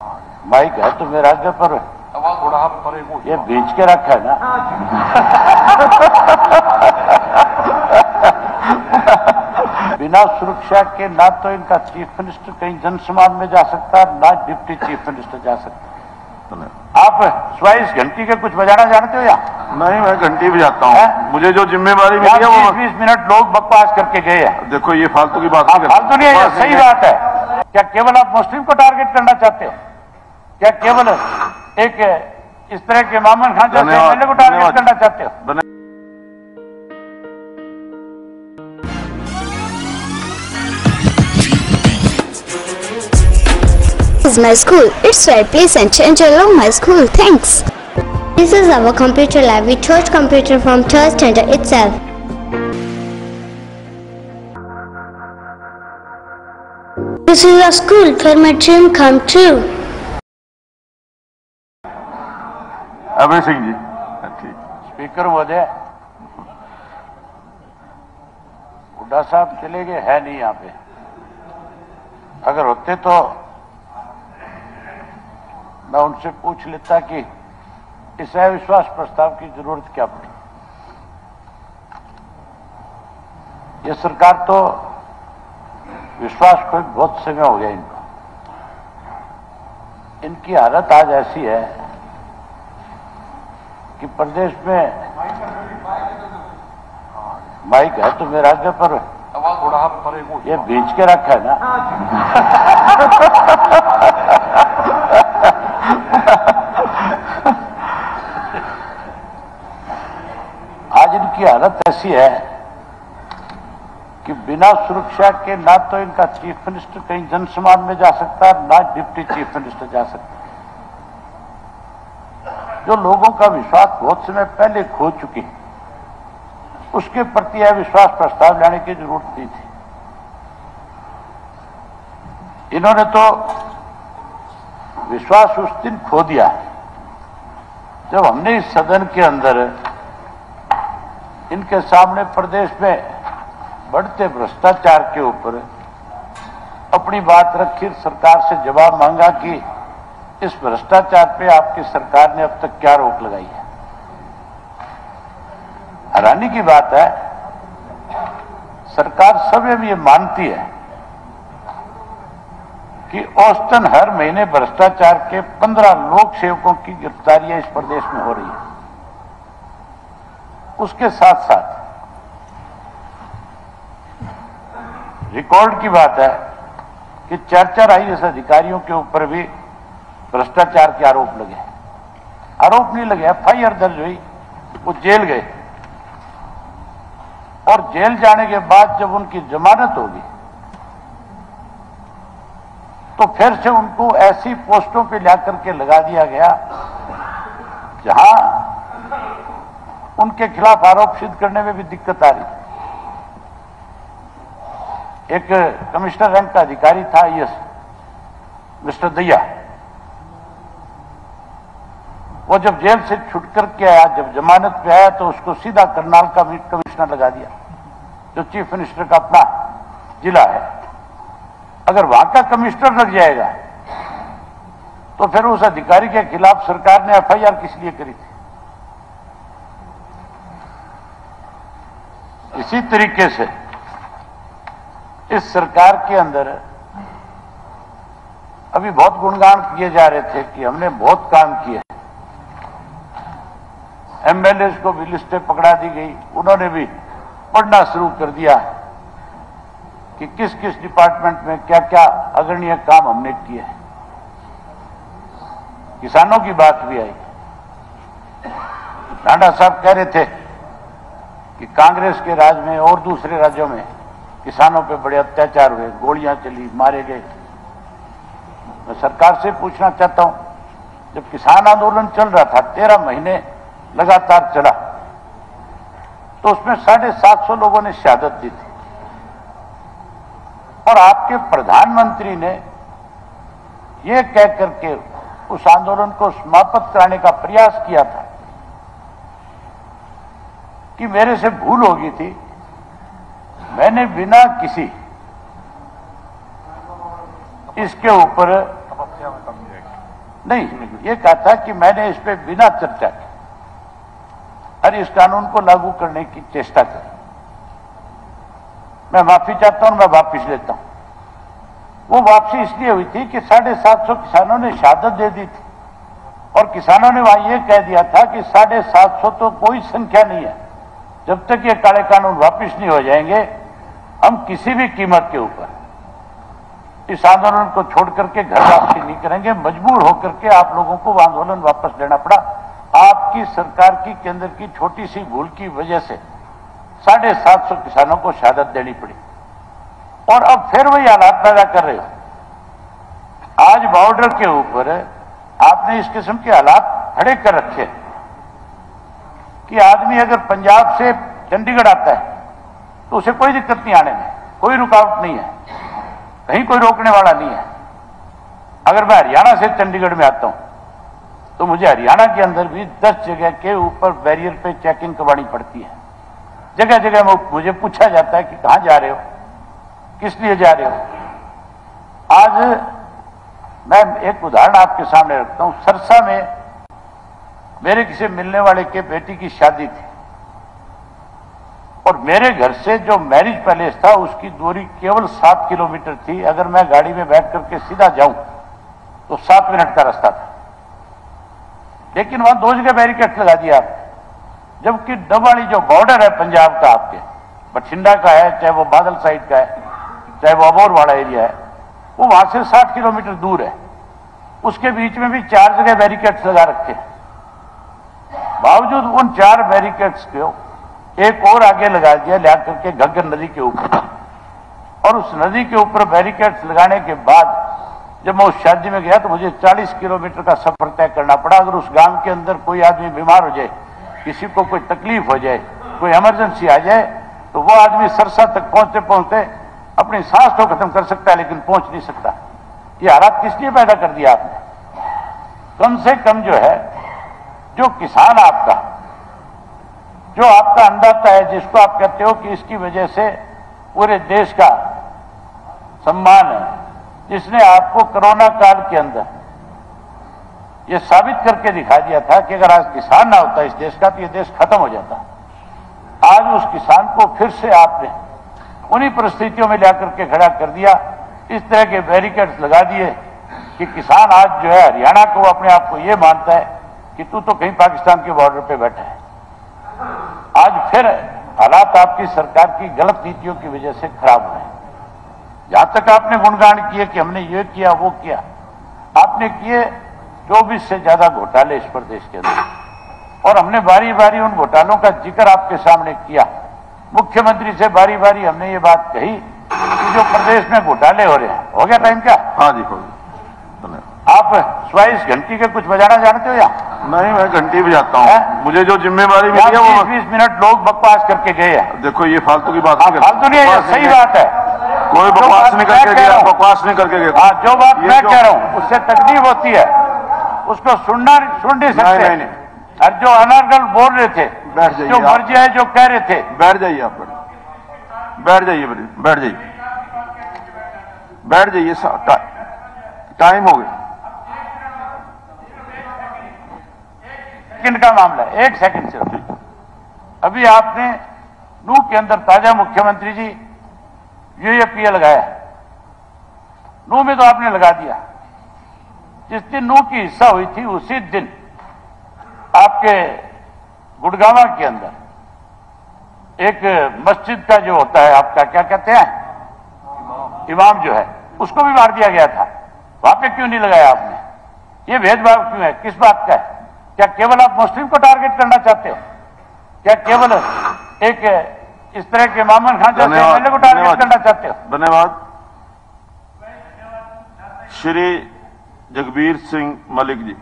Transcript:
Mic है तो मेरा आगे पर थोड़ा परे को ये बीच के रखा है ना। बिना सुरक्षा के ना तो इनका चीफ मिनिस्टर कहीं जनसम्मान में जा सकता है, ना डिप्टी चीफ मिनिस्टर जा सकता। आप 22 घंटी के कुछ बजाना जानते हो या नहीं? मैं घंटी बजाता हूँ, मुझे जो जिम्मेवारी मिली है वो 20 मिनट लोग बकवास करके गए हैं। देखो ये फालतू की बात फालतू नहीं है, सही बात है। क्या केवल आप मुस्लिम को टारगेट करना चाहते हो? क्या केवल एक इस तरह के मामन खान जैसे एमएलए को टारगेट करना चाहते हो? This is my school. It's very pleasant and I love my school. Thanks. This is our computer lab. We taught computer from third standard itself. This is a school where my dream come true. Abhay Singh ji, ठीक। Speaker महोदय, हुड्डा साहब चले गए, है नहीं यहाँ पे। अगर होते तो मैं उनसे पूछ लेता कि इस अविश्वास प्रस्ताव की जरूरत क्या पड़ी। ये सरकार तो विश्वास को बहुत समय हो गया इनको। इनकी हालत आज ऐसी है कि प्रदेश में माइक है तो मेरा आगे पर थोड़ा परे को ये बीच के रखा है ना। आज इनकी हालत ऐसी है कि बिना सुरक्षा के ना तो इनका चीफ मिनिस्टर कहीं जनसम्मान में जा सकता, ना डिप्टी चीफ मिनिस्टर जा सकता। जो लोगों का विश्वास बहुत समय पहले खो चुकी, उसके प्रति अविश्वास प्रस्ताव लाने की जरूरत नहीं थी। इन्होंने तो विश्वास उस दिन खो दिया जब हमने इस सदन के अंदर इनके सामने प्रदेश में बढ़ते भ्रष्टाचार के ऊपर अपनी बात रखी, सरकार से जवाब मांगा कि इस भ्रष्टाचार पे आपकी सरकार ने अब तक क्या रोक लगाई है। हैरानी की बात है, सरकार स्वयं ये मानती है कि औसतन हर महीने भ्रष्टाचार के 15 लोक सेवकों की गिरफ्तारियां इस प्रदेश में हो रही है। उसके साथ साथ रिकॉर्ड की बात है कि 4 आईएएस अधिकारियों के ऊपर भी भ्रष्टाचार के आरोप लगे। आरोप नहीं लगे, एफआईआर दर्ज हुई, वो जेल गए और जेल जाने के बाद जब उनकी जमानत होगी तो फिर से उनको ऐसी पोस्टों पे ला करके लगा दिया गया जहां उनके खिलाफ आरोप सिद्ध करने में भी दिक्कत आ रही। एक कमिश्नर रैंक का अधिकारी था आईएएस मिस्टर दैया, वो जब जेल से छूट करके आया, जब जमानत पे आया तो उसको सीधा करनाल का कमिश्नर लगा दिया, जो चीफ मिनिस्टर का अपना जिला है। अगर वहां का कमिश्नर लग जाएगा तो फिर उस अधिकारी के खिलाफ सरकार ने एफआईआर किस लिए करी थी? इसी तरीके से इस सरकार के अंदर अभी बहुत गुणगान किए जा रहे थे कि हमने बहुत काम किए। एमएलए को भी लिस्टें पकड़ा दी गई, उन्होंने भी पढ़ना शुरू कर दिया कि किस किस डिपार्टमेंट में क्या क्या अग्रणीय काम हमने किए हैं। किसानों की बात भी आई। नाडा साहब कह रहे थे कि कांग्रेस के राज में और दूसरे राज्यों में किसानों पे बड़े अत्याचार हुए, गोलियां चली, मारे गए। मैं सरकार से पूछना चाहता हूं, जब किसान आंदोलन चल रहा था, 13 महीने लगातार चला, तो उसमें 750 लोगों ने शहादत दी थी और आपके प्रधानमंत्री ने यह कह करके उस आंदोलन को समाप्त कराने का प्रयास किया था कि मेरे से भूल हो गई थी, मैंने बिना किसी इसके ऊपर नहीं, ये कहा था कि मैंने इस पे बिना चर्चा के और इस कानून को लागू करने की चेष्टा करी। मैं माफी चाहता हूं, मैं वापिस लेता हूं। वो वापसी इसलिए हुई थी कि 750 किसानों ने शहादत दे दी थी और किसानों ने वहां ये कह दिया था कि 750 तो कोई संख्या नहीं है, जब तक ये काले कानून वापिस नहीं हो जाएंगे हम किसी भी कीमत के ऊपर इस आंदोलन को छोड़ करके घर वापसी नहीं करेंगे। मजबूर होकर के आप लोगों को वो आंदोलन वापस लेना पड़ा। आपकी सरकार की केंद्र की छोटी सी भूल की वजह से 750 किसानों को शहादत देनी पड़ी और अब फिर वही हालात पैदा कर रहे हो। आज बॉर्डर के ऊपर आपने इस किस्म के हालात खड़े कर रखे कि आदमी अगर पंजाब से चंडीगढ़ आता है तो उसे कोई दिक्कत नहीं आने में, कोई रुकावट नहीं है, कहीं कोई रोकने वाला नहीं है। अगर मैं हरियाणा से चंडीगढ़ में आता हूं तो मुझे हरियाणा के अंदर भी 10 जगह के ऊपर बैरियर पे चेकिंग करवानी पड़ती है। जगह जगह मुझे पूछा जाता है कि कहां जा रहे हो, किस लिए जा रहे हो। आज मैं एक उदाहरण आपके सामने रखता हूं। सरसा में मेरे किसी मिलने वाले के बेटी की शादी थी और मेरे घर से जो मैरिज पैलेस था उसकी दूरी केवल 7 किलोमीटर थी। अगर मैं गाड़ी में बैठ करके सीधा जाऊं तो 7 मिनट का रास्ता था, लेकिन वहां 2 जगह बैरिकेड लगा दिया आपने। जबकि डबाड़ी जो बॉर्डर है पंजाब का, आपके बठिंडा का है, चाहे वो बादल साइड का है, चाहे वो अबोर वाला एरिया है, वो वहां से 60 किलोमीटर दूर है। उसके बीच में भी 4 जगह बैरिकेड्स लगा रखे। बावजूद उन 4 बैरिकेड्स को एक और आगे लगा दिया ला करके घग्गर नदी के ऊपर, और उस नदी के ऊपर बैरिकेड्स लगाने के बाद जब मैं उस शादी में गया तो मुझे 40 किलोमीटर का सफर तय करना पड़ा। अगर उस गांव के अंदर कोई आदमी बीमार हो जाए, किसी को कोई तकलीफ हो जाए, कोई इमरजेंसी आ जाए, तो वो आदमी सरसा तक पहुंचते पहुंचते अपनी सांस तो खत्म कर सकता है लेकिन पहुंच नहीं सकता। ये हालात किस लिए पैदा कर दिया आपने? कम से कम जो है, जो किसान आपका, जो आपका अन्नदाता है, जिसको आप कहते हो कि इसकी वजह से पूरे देश का सम्मान है, जिसने आपको कोरोना काल के अंदर यह साबित करके दिखा दिया था कि अगर आज किसान ना होता इस देश का तो यह देश खत्म हो जाता। आज उस किसान को फिर से आपने उन्हीं परिस्थितियों में लाकर के खड़ा कर दिया। इस तरह के बैरिकेड्स लगा दिए कि किसान आज जो है हरियाणा को अपने आप को यह मानता है कि तू तो कहीं पाकिस्तान के बॉर्डर पे बैठा है। आज फिर हालात आपकी सरकार की गलत नीतियों की वजह से खराब हो रहे हैं। जहां तक आपने गुणगान किए कि हमने ये किया वो किया, आपने किए 24 से ज्यादा घोटाले इस प्रदेश के अंदर, और हमने बारी बारी उन घोटालों का जिक्र आपके सामने किया। मुख्यमंत्री से बारी बारी हमने ये बात कही कि जो प्रदेश में घोटाले हो रहे हैं। हो गया टाइम क्या? हाँ जी, हो गया। आप 22 घंटी के कुछ बजाना जानते हो या नहीं? मैं घंटी बजाता हूँ। मुझे जो जिम्मेवारी मिली है वो 20 मिनट लोग बकवास करके गए हैं। देखो ये फालतू की बात नहीं, फालतू नहीं है, सही बात है। कोई बकवास नहीं करके गया, बकवास नहीं करके गया। हाँ, जो बात मैं कह रहा हूँ उससे तकलीफ होती है, उसको सुन नहीं सकते। नहीं। और जो अनर्गल बोल रहे थे, बैठ जाइए, जो मर्जी है जो कह रहे थे, बैठ जाइए आप, बैठ जाइए, बैठ जाइए, बैठ जाइए। टाइम हो गया। सेकंड का मामला है, 1 सेकंड से। अभी आपने नूह के अंदर ताजा मुख्यमंत्री जी यूएपीए लगाया। नूह में तो आपने लगा दिया। जिस दिन नूह की हिस्सा हुई थी उसी दिन आपके गुड़गावा के अंदर एक मस्जिद का जो होता है आपका क्या कहते हैं, इमाम जो है, उसको भी मार दिया गया था। वहां पे क्यों नहीं लगाया आपने? ये भेदभाव क्यों है? किस बात का है? क्या केवल आप मुस्लिम को टारगेट करना चाहते हो? क्या केवल एक इस तरह के मामन खान जैसे एमएलए को टारगेट करना चाहते हो? धन्यवाद। श्री जगबीर सिंह मलिक जी।